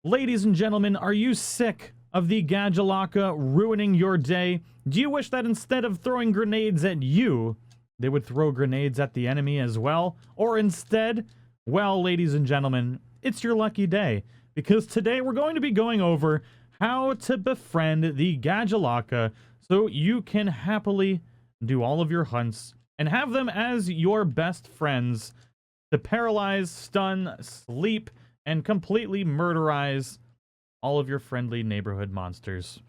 Ladies and gentlemen, are you sick of the Gajalaka ruining your day? Do you wish that instead of throwing grenades at you, they would throw grenades at the enemy as well? Or instead, well, ladies and gentlemen, it's your lucky day, because today we're going to be going over how to befriend the Gajalaka so you can happily do all of your hunts and have them as your best friends to paralyze, stun, sleep, and completely murderize all of your friendly neighborhood monsters.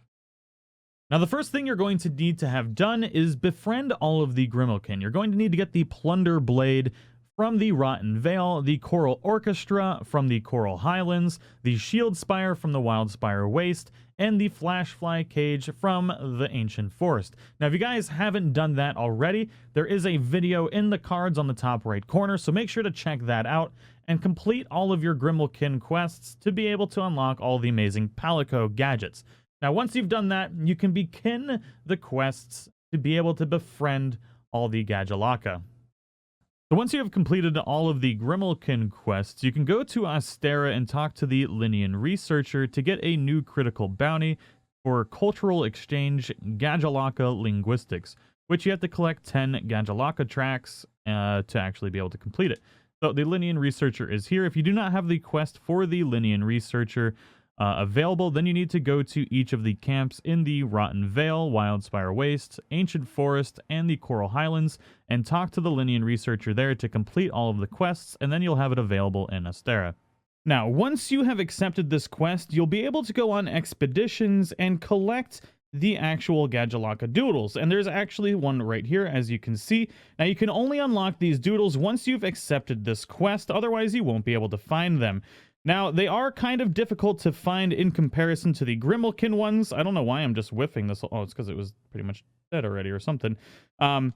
Now, the first thing you're going to need to have done is befriend all of the Grimalkin. You're going to need to get the Plunder Blade from the Rotten Vale, the Coral Orchestra from the Coral Highlands, the Shield Spire from the Wild Spire Waste, and the Flashfly Cage from the Ancient Forest. Now, if you guys haven't done that already, there is a video in the cards on the top right corner, so make sure to check that out and complete all of your Grimalkin quests to be able to unlock all the amazing Palico gadgets. Now, once you've done that, you can begin the quests to be able to befriend all the Gajalaka. So once you have completed all of the Grimalkin quests, you can go to Astera and talk to the Lynian researcher to get a new critical bounty for cultural exchange Gajalaka linguistics, which you have to collect 10 Gajalaka tracks to actually be able to complete it. So the Lynian researcher is here. If you do not have the quest for the Lynian researcher available, then you need to go to each of the camps in the Rotten Vale, Wildspire Waste, Ancient Forest, and the Coral Highlands, and talk to the Lynian researcher there to complete all of the quests, and then you'll have it available in Astera. Now, once you have accepted this quest, you'll be able to go on expeditions and collect the actual Gajalaka Doodles, and there's actually one right here, as you can see. Now, you can only unlock these Doodles once you've accepted this quest, otherwise you won't be able to find them. Now, they are kind of difficult to find in comparison to the Grimalkin ones. I don't know why I'm just whiffing this. Oh, it's because it was pretty much dead already or something. But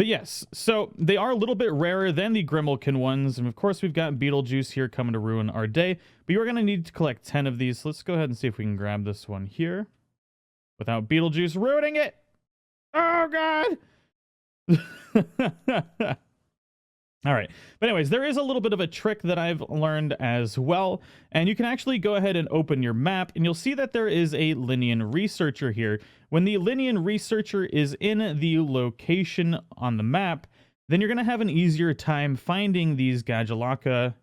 yes, so they are a little bit rarer than the Grimalkin ones. And of course, we've got Beetlejuice here coming to ruin our day. But you're going to need to collect 10 of these. So let's go ahead and see if we can grab this one here without Beetlejuice ruining it. Oh, God. All right, but anyways, there is a little bit of a trick that I've learned as well, and you can actually go ahead and open your map, and you'll see that there is a Lynian researcher here. When the Lynian researcher is in the location on the map, then you're going to have an easier time finding these Gajalaka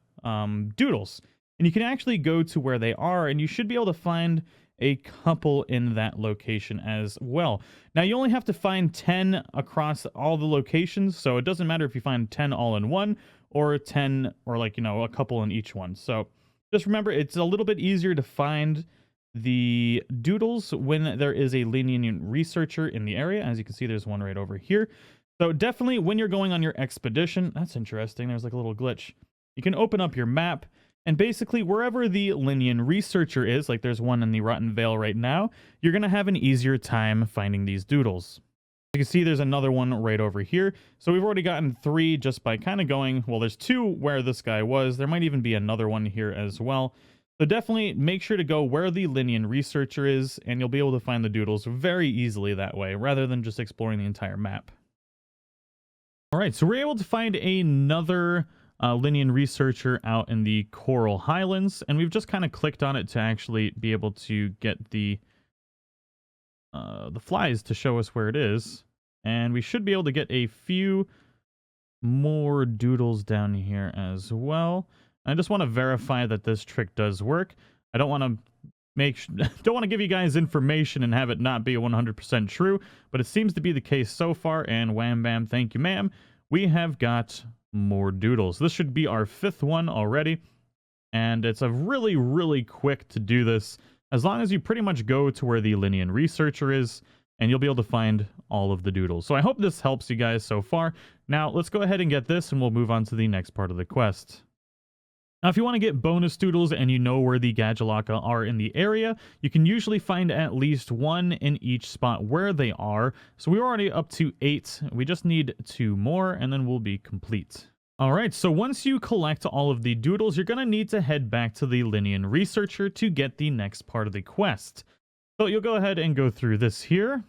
doodles. And you can actually go to where they are, and you should be able to find a couple in that location as well. Now, you only have to find 10 across all the locations, so it doesn't matter if you find 10 all in one or 10 or like, you know, a couple in each one. So just remember, it's a little bit easier to find the doodles when there is a Lynian researcher in the area. As you can see, there's one right over here. So definitely when you're going on your expedition, that's interesting. There's like a little glitch. You can open up your map, and basically, wherever the Lynian researcher is, like there's one in the Rotten Vale right now, you're going to have an easier time finding these doodles. You can see there's another one right over here. So we've already gotten 3 just by kind of going, well, there's 2 where this guy was. There might even be another one here as well. So definitely make sure to go where the Lynian researcher is, and you'll be able to find the doodles very easily that way, rather than just exploring the entire map. All right, so we're able to find another Lynian researcher out in the Coral Highlands, and we've just kind of clicked on it to actually be able to get the flies to show us where it is, and we should be able to get a few more doodles down here as well. I just want to verify that this trick does work. I don't want to give you guys information and have it not be 100% true, but it seems to be the case so far, and wham bam, thank you ma'am, we have got more doodles. This should be our 5th one already, and it's a really quick to do this, as long as you pretty much go to where the Lynian researcher is, and you'll be able to find all of the doodles. So I hope this helps you guys so far. Now let's go ahead and get this, and we'll move on to the next part of the quest. Now, if you want to get bonus doodles and you know where the Gajalaka are in the area, you can usually find at least 1 in each spot where they are. So we're already up to 8. We just need 2 more, and then we'll be complete. All right, so once you collect all of the doodles, you're going to need to head back to the Lynian researcher to get the next part of the quest. So you'll go ahead and go through this here.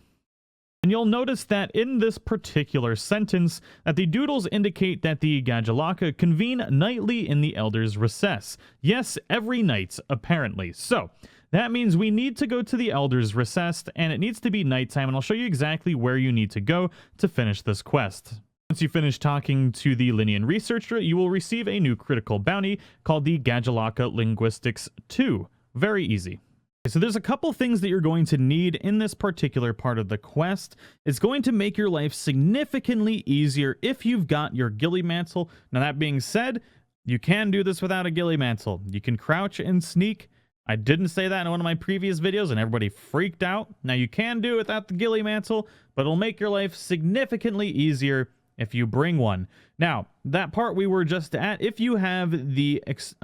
And you'll notice that in this particular sentence, that the doodles indicate that the Gajalaka convene nightly in the Elder's Recess. Yes, every night, apparently. So, that means we need to go to the Elder's Recess, and it needs to be nighttime, and I'll show you exactly where you need to go to finish this quest. Once you finish talking to the Lynian researcher, you will receive a new critical bounty called the Gajalaka Linguistics 2. Very easy. So there's a couple things that you're going to need in this particular part of the quest. It's going to make your life significantly easier if you've got your ghillie mantle. Now that being said, you can do this without a ghillie mantle. You can crouch and sneak. I didn't say that in one of my previous videos and everybody freaked out. Now you can do it without the ghillie mantle, but it'll make your life significantly easier if you bring one. Now, that part we were just at, if you have the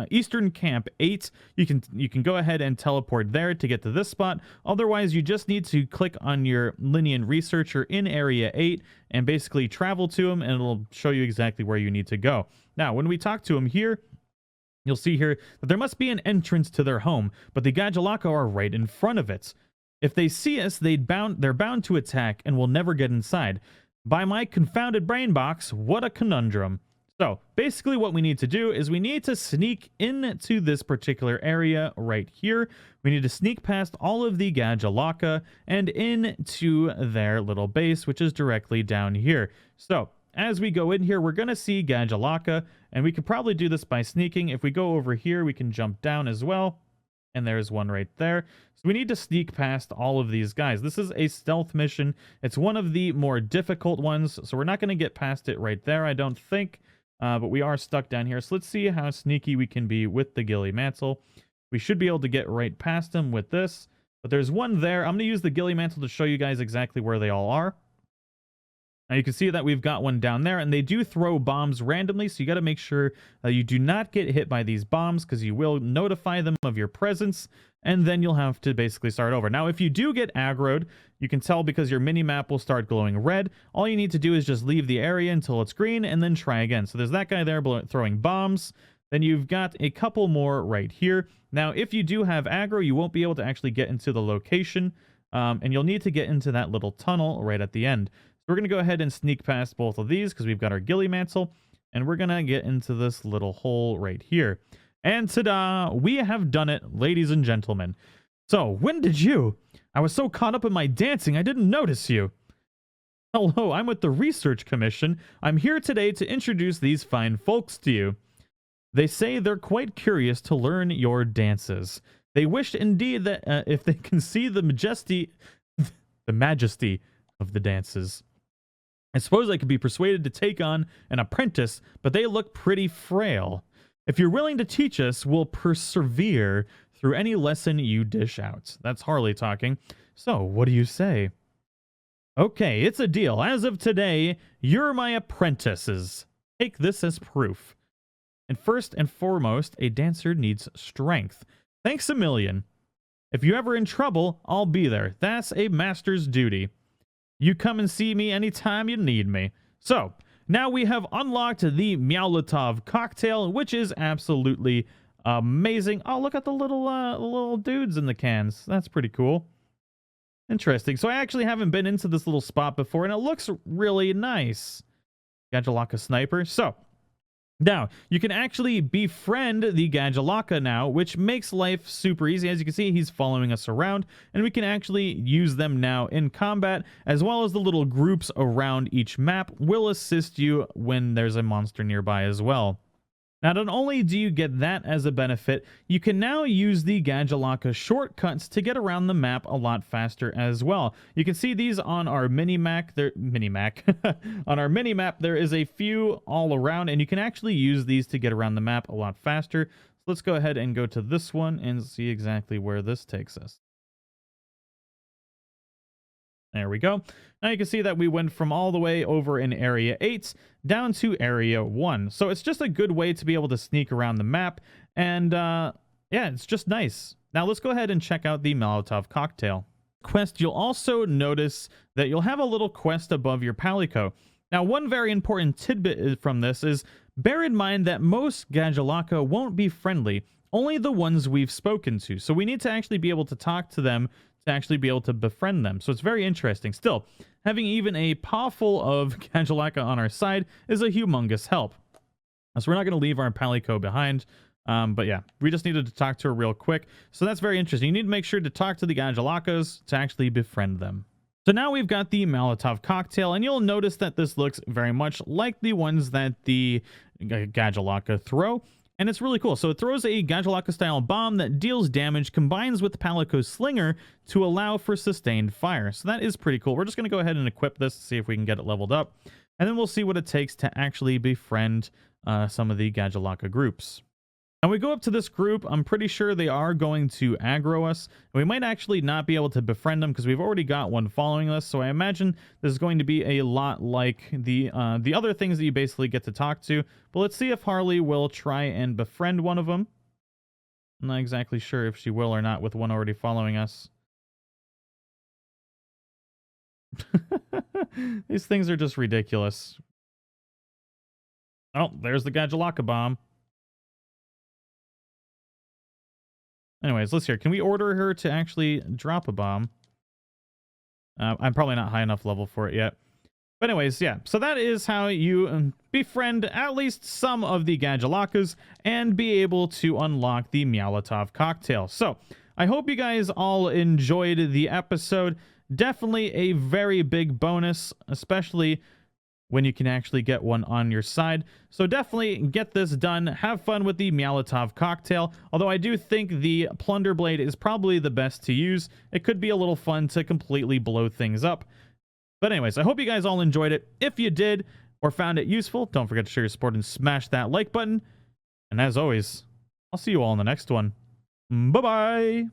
Eastern Camp 8, you can go ahead and teleport there to get to this spot. Otherwise, you just need to click on your Lynian researcher in Area 8 and basically travel to him, and it'll show you exactly where you need to go. Now, when we talk to him here, you'll see here that there must be an entrance to their home, but the Gajalaka are right in front of it. If they see us, they're bound to attack and will never get inside. By my confounded brain box, what a conundrum. So, basically what we need to do is we need to sneak into this particular area right here. We need to sneak past all of the Gajalaka and into their little base, which is directly down here. So, as we go in here, we're going to see Gajalaka, and we could probably do this by sneaking. If we go over here, we can jump down as well. And there's one right there. So we need to sneak past all of these guys. This is a stealth mission. It's one of the more difficult ones, so we're not going to get past it right there, I don't think. But we are stuck down here. So let's see how sneaky we can be with the ghillie mantle. We should be able to get right past them with this. But there's one there. I'm going to use the ghillie mantle to show you guys exactly where they all are. Now you can see that we've got one down there, and they do throw bombs randomly, so you got to make sure you do not get hit by these bombs, because you will notify them of your presence, and then you'll have to basically start over. Now, if you do get aggroed, you can tell because your mini-map will start glowing red. All you need to do is just leave the area until it's green, and then try again. So there's that guy there throwing bombs. Then you've got a couple more right here. Now, if you do have aggro, you won't be able to actually get into the location, and you'll need to get into that little tunnel right at the end. We're going to go ahead and sneak past both of these because we've got our ghillie mantle, and we're going to get into this little hole right here. And ta-da! We have done it, ladies and gentlemen. So, when did you? I was so caught up in my dancing, I didn't notice you. Hello, I'm with the Research Commission. I'm here today to introduce these fine folks to you. They say they're quite curious to learn your dances. They wish indeed that if they can see the majesty of the dances. I suppose I could be persuaded to take on an apprentice, but they look pretty frail. If you're willing to teach us, we'll persevere through any lesson you dish out. That's Harley talking. So, what do you say? Okay, it's a deal. As of today, you're my apprentices. Take this as proof. And first and foremost, a dancer needs strength. Thanks a million. If you're ever in trouble, I'll be there. That's a master's duty. You come and see me anytime you need me. So, now we have unlocked the Meowlotov cocktail, which is absolutely amazing. Oh, look at the little dudes in the cans. That's pretty cool. Interesting. So I actually haven't been into this little spot before, and it looks really nice. Gajalaka sniper. So, now, you can actually befriend the Gajalaka now, which makes life super easy. As you can see, he's following us around, and we can actually use them now in combat, as well as the little groups around each map will assist you when there's a monster nearby as well. Now, not only do you get that as a benefit, you can now use the Gajalaka shortcuts to get around the map a lot faster as well. You can see these on our mini-map. On our mini-map, there is a few all around, and you can actually use these to get around the map a lot faster. So let's go ahead and go to this one and see exactly where this takes us. There we go. Now you can see that we went from all the way over in Area 8 down to Area 1. So it's just a good way to be able to sneak around the map. And yeah, it's just nice. Now let's go ahead and check out the Meowlotov cocktail. Quest, you'll also notice that you'll have a little quest above your palico. Now, one very important tidbit from this is bear in mind that most Gajalaka won't be friendly. Only the ones we've spoken to. So we need to actually be able to talk to them to actually be able to befriend them. So it's very interesting. Still, having even a paw full of Gajalaka on our side is a humongous help. So we're not going to leave our Palico behind. But yeah, we just needed to talk to her real quick. So that's very interesting. You need to make sure to talk to the Gajalakas to actually befriend them. So now we've got the Meowlotov cocktail, and you'll notice that this looks very much like the ones that the Gajalaka throw. And it's really cool. So it throws a Gajalaka-style bomb that deals damage, combines with Palico's slinger to allow for sustained fire. So that is pretty cool. We're just going to go ahead and equip this to see if we can get it leveled up. And then we'll see what it takes to actually befriend some of the Gajalaka groups. Now we go up to this group. I'm pretty sure they are going to aggro us. We might actually not be able to befriend them because we've already got one following us. So I imagine this is going to be a lot like the other things that you basically get to talk to. But let's see if Harley will try and befriend one of them. I'm not exactly sure if she will or not with one already following us. These things are just ridiculous. Oh, there's the Gajalaka bomb. Anyways, let's hear. Can we order her to actually drop a bomb? I'm probably not high enough level for it yet. But anyways, yeah. So that is how you befriend at least some of the Gajalakas and be able to unlock the Meowlotov cocktail. So I hope you guys all enjoyed the episode. Definitely a very big bonus, especially when you can actually get one on your side. So definitely get this done. Have fun with the Meowlotov cocktail. Although I do think the Plunder Blade is probably the best to use. It could be a little fun to completely blow things up. But anyways, I hope you guys all enjoyed it. If you did or found it useful, don't forget to share your support and smash that like button. And as always, I'll see you all in the next one. Bye-bye!